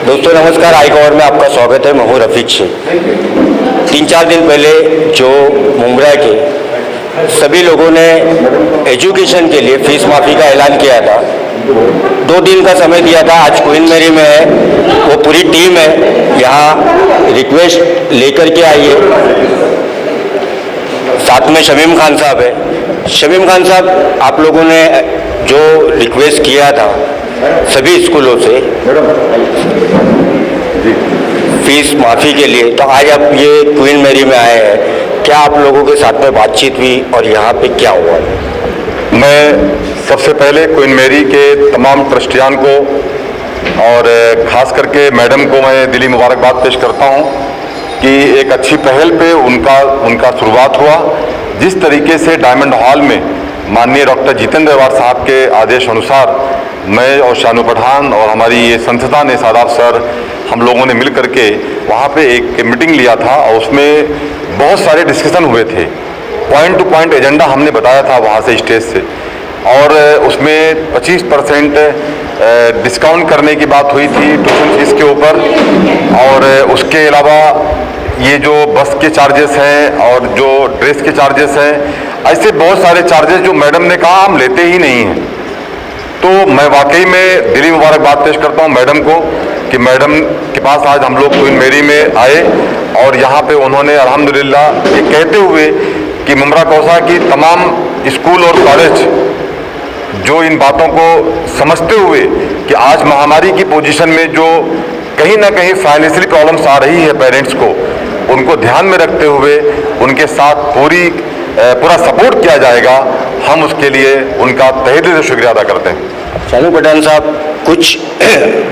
दोस्तों नमस्कार, आई खबर में आपका स्वागत है। मैं हूं रफीक शेख। 3-4 दिन पहले जो मुंब्रा के सभी लोगों ने एजुकेशन के लिए फीस माफ़ी का ऐलान किया था, 2 दिन का समय दिया था। आज क्वीन मैरी में है, वो पूरी टीम है यहाँ रिक्वेस्ट लेकर के आई है। साथ में शमीम खान साहब है। शमीम खान साहब, आप लोगों ने जो रिक्वेस्ट किया था सभी स्कूलों से फीस माफ़ी के लिए, तो आज आप ये क्वीन मैरी में आए हैं, क्या आप लोगों के साथ में बातचीत हुई और यहाँ पे क्या हुआ? मैं सबसे पहले क्वीन मैरी के तमाम ट्रस्टियान को और ख़ास करके मैडम को मैं दिली मुबारकबाद पेश करता हूँ कि एक अच्छी पहल पे उनका शुरुआत हुआ। जिस तरीके से डायमंड हॉल में माननीय डॉक्टर जितेंद्र अवार साहब के आदेश अनुसार मैं और शानू पठान और हमारी ये संस्था ने सादाब सर हम लोगों ने मिल करके वहाँ पे एक मीटिंग लिया था और उसमें बहुत सारे डिस्कशन हुए थे। पॉइंट टू पॉइंट एजेंडा हमने बताया था वहाँ से स्टेज से, और उसमें 25% डिस्काउंट करने की बात हुई थी ट्यूशन फीस के ऊपर, और उसके अलावा ये जो बस के चार्जेस हैं और जो ड्रेस के चार्जेस हैं, ऐसे बहुत सारे चार्जेस जो मैडम ने कहा हम लेते ही नहीं हैं। तो मैं वाकई में दिली मुबारकबाद पेश करता हूँ मैडम को कि मैडम के पास आज हम लोग क्वीन मैरी में आए और यहाँ पे उन्होंने अल्हम्दुलिल्लाह ये कहते हुए कि मुंब्रा कौसा की तमाम स्कूल और कॉलेज जो इन बातों को समझते हुए कि आज महामारी की पोजीशन में जो कहीं ना कहीं फाइनेंशियल प्रॉब्लम्स आ रही है पेरेंट्स को, उनको ध्यान में रखते हुए उनके साथ पूरा सपोर्ट किया जाएगा। हम उसके लिए उनका तहे दिल से शुक्रिया अदा करते हैं। शानू पठान साहब, कुछ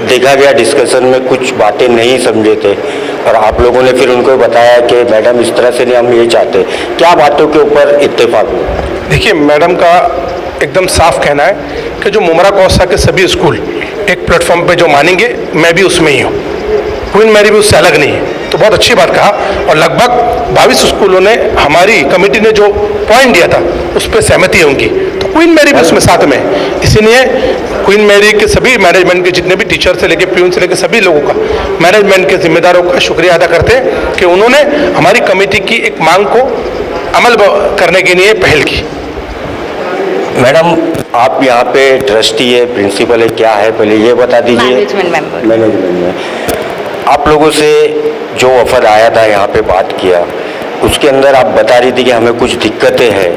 देखा गया डिस्कशन में कुछ बातें नहीं समझे थे और आप लोगों ने फिर उनको बताया कि मैडम इस तरह से नहीं, हम ये चाहते। क्या बातों के ऊपर इत्तेफाक हुआ? देखिए, मैडम का एकदम साफ कहना है कि जो मुंब्रा कौसा के सभी स्कूल एक प्लेटफॉर्म पे जो मानेंगे, मैं भी उसमें ही हूँ, क्वीन मैरी भी उससे अलग नहीं है। तो बहुत अच्छी बात कहा, और लगभग 22 स्कूलों ने, हमारी कमेटी ने जो पॉइंट दिया था उस पर सहमति है उनकी, तो क्वीन मैरी भी उसमें साथ में है। इसीलिए क्वीन मैरी के सभी मैनेजमेंट के जितने भी टीचर से लेके प्यून से लेके सभी लोगों का, मैनेजमेंट के जिम्मेदारों का शुक्रिया अदा करते हैं कि उन्होंने हमारी कमेटी की एक मांग को अमल करने के लिए पहल की। मैडम, आप यहाँ पे ट्रस्टी है, प्रिंसिपल है, क्या है पहले ये बता दीजिए। मैनेजमेंट में आप लोगों से जो वफद आया था, यहाँ पे बात किया, उसके अंदर आप बता रही थी कि हमें कुछ दिक्कतें हैं,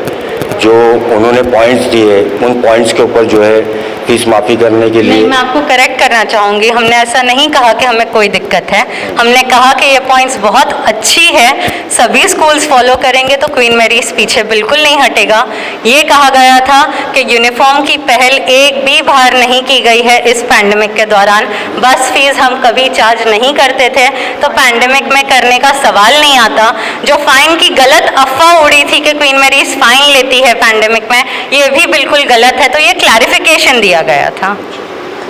जो उन्होंने पॉइंट्स दिए, उन पॉइंट्स के ऊपर जो है फीस माफ़ी करने के लिए। नहीं, मैं आपको करेक्ट करना चाहूँगी, हमने ऐसा नहीं कहा कि हमें कोई दिक्कत है। हमने कहा कि ये पॉइंट्स बहुत अच्छी है, सभी स्कूल्स फॉलो करेंगे तो क्वीन मैरी इस पीछे बिल्कुल नहीं हटेगा। ये कहा गया था कि यूनिफॉर्म की पहल एक भी बार नहीं की गई है इस पैंडमिक के दौरान। बस फीस हम कभी चार्ज नहीं करते थे, तो पैंडमिक में करने का सवाल नहीं आता। जो फाइन की गलत अफवाह उड़ी थी कि क्वीन मैरी फाइन लेती है पैंडमिक में, ये भी बिल्कुल गलत है। तो ये क्लैरिफिकेशन दिया गया था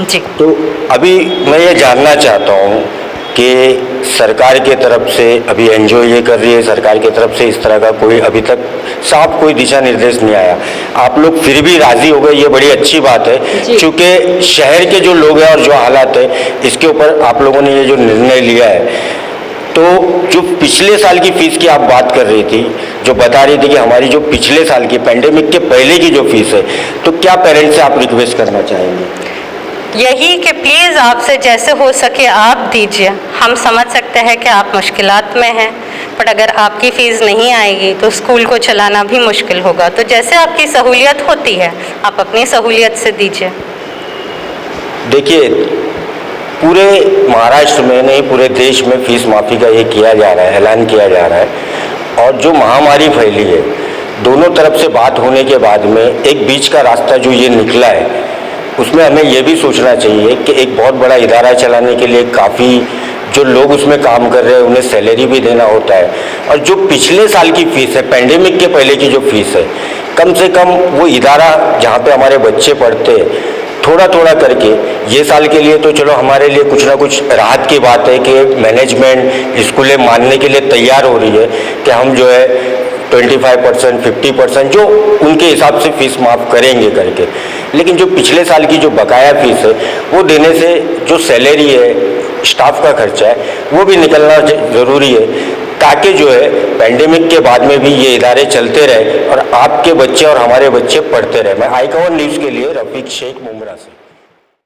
जी। तो अभी मैं ये जानना चाहता हूँ कि सरकार के तरफ से अभी एनजीओ ये कर रही है, सरकार की तरफ से इस तरह का कोई अभी तक साफ कोई दिशा निर्देश नहीं आया, आप लोग फिर भी राजी हो गए, ये बड़ी अच्छी बात है। क्योंकि शहर के जो लोग हैं और जो हालात है, इसके ऊपर आप लोगों ने ये जो निर्णय लिया है। तो जो पिछले साल की फ़ीस की आप बात कर रही थी, जो बता रही थी कि हमारी जो पिछले साल की पैंडेमिक के पहले की जो फीस है, तो क्या पेरेंट्स से आप रिक्वेस्ट करना चाहेंगे? यही कि प्लीज़ आपसे जैसे हो सके आप दीजिए। हम समझ सकते हैं कि आप मुश्किलात में हैं, पर अगर आपकी फ़ीस नहीं आएगी तो स्कूल को चलाना भी मुश्किल होगा। तो जैसे आपकी सहूलियत होती है, आप अपनी सहूलियत से दीजिए। देखिए, पूरे महाराष्ट्र में नहीं, पूरे देश में फीस माफ़ी का ये किया जा रहा है, ऐलान किया जा रहा है। और जो महामारी फैली है, दोनों तरफ से बात होने के बाद में एक बीच का रास्ता जो ये निकला है, उसमें हमें ये भी सोचना चाहिए कि एक बहुत बड़ा इदारा चलाने के लिए काफ़ी जो लोग उसमें काम कर रहे हैं, उन्हें सैलरी भी देना होता है। और जो पिछले साल की फ़ीस है, पैंडेमिक के पहले की जो फीस है, कम से कम वो इदारा जहाँ पे हमारे बच्चे पढ़ते हैं, थोड़ा थोड़ा करके ये साल के लिए तो चलो हमारे लिए कुछ ना कुछ राहत की बात है कि मैनेजमेंट स्कूलें मानने के लिए तैयार हो रही है कि हम जो है 25%, 50% जो उनके हिसाब से फीस माफ़ करेंगे करके। लेकिन जो पिछले साल की जो बकाया फीस है वो देने से जो सैलरी है स्टाफ का खर्चा है वो भी निकलना ज़रूरी है, ताकि जो है पेंडेमिक के बाद में भी ये इदारे चलते रहे और आपके बच्चे और हमारे बच्चे पढ़ते रहे। मैं आई खबर न्यूज़ के लिए रफीक शेख मुमरा से।